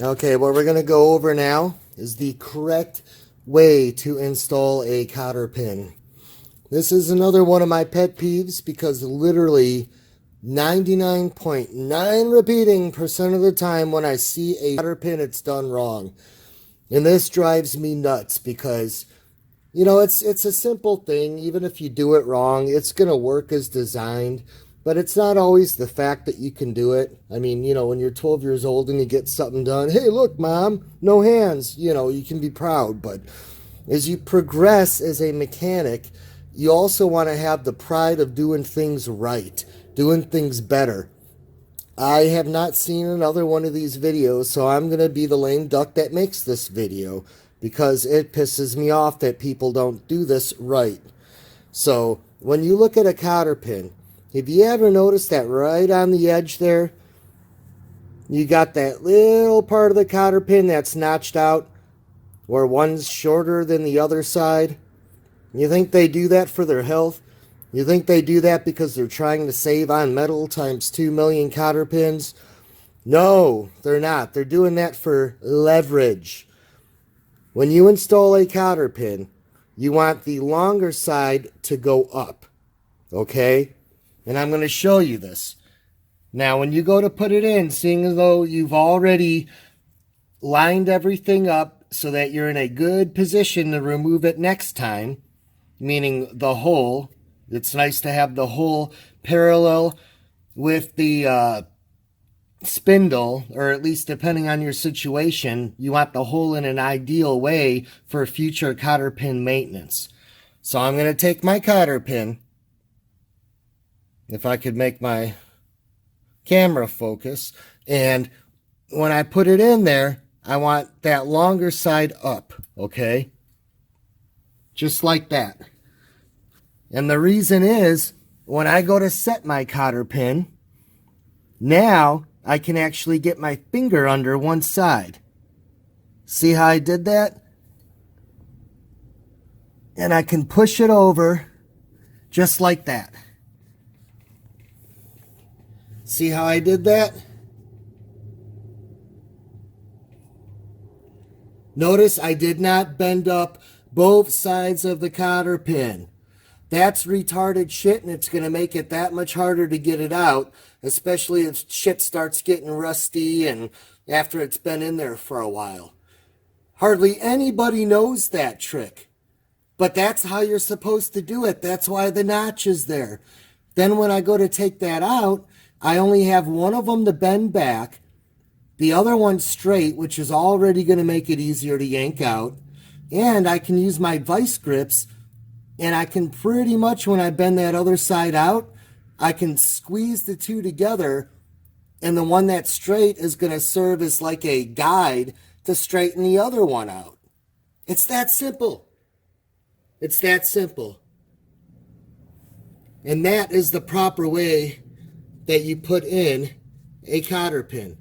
Okay, what we're going to go over now is the correct way to install a cotter pin. This is another one of my pet peeves because literally 99.9 repeating percent of the time when I see a cotter pin, it's done wrong. And this drives me nuts because, you know, it's a simple thing. Even if you do it wrong, it's going to work as designed. But it's not always the fact that you can do it. I mean, you know, when you're 12 years old and you get something done, hey, look, Mom, no hands, you know, you can be proud. But as you progress as a mechanic, you also want to have the pride of doing things right, doing things better. I have not seen another one of these videos, so I'm going to be the lame duck that makes this video because it pisses me off that people don't do this right. So when you look at a cotter pin, have you ever noticed that right on the edge there, you got that little part of the cotter pin that's notched out where one's shorter than the other side? You think they do that for their health? You think they do that because they're trying to save on metal times 2 million cotter pins? No, they're not. They're doing that for leverage. When you install a cotter pin, you want the longer side to go up, okay? And I'm going to show you this. Now, when you go to put it in, seeing as though you've already lined everything up so that you're in a good position to remove it next time, meaning the hole, it's nice to have the hole parallel with the spindle, or at least depending on your situation, you want the hole in an ideal way for future cotter pin maintenance. So I'm going to take my cotter pin, if I could make my camera focus, and when I put it in there, I want that longer side up, okay? Just like that. And the reason is, when I go to set my cotter pin, now I can actually get my finger under one side. See how I did that? And I can push it over just like that. See how I did that? Notice I did not bend up both sides of the cotter pin. That's retarded shit, and it's going to make it that much harder to get it out, especially if shit starts getting rusty and after it's been in there for a while. Hardly anybody knows that trick, but that's how you're supposed to do it. That's why the notch is there. Then when I go to take that out, I only have one of them to bend back, the other one straight, which is already going to make it easier to yank out, and I can use my vice grips, and I can pretty much, when I bend that other side out, I can squeeze the two together, and the one that's straight is going to serve as like a guide to straighten the other one out. It's that simple. It's that simple. And that is the proper way that you put in a cotter pin.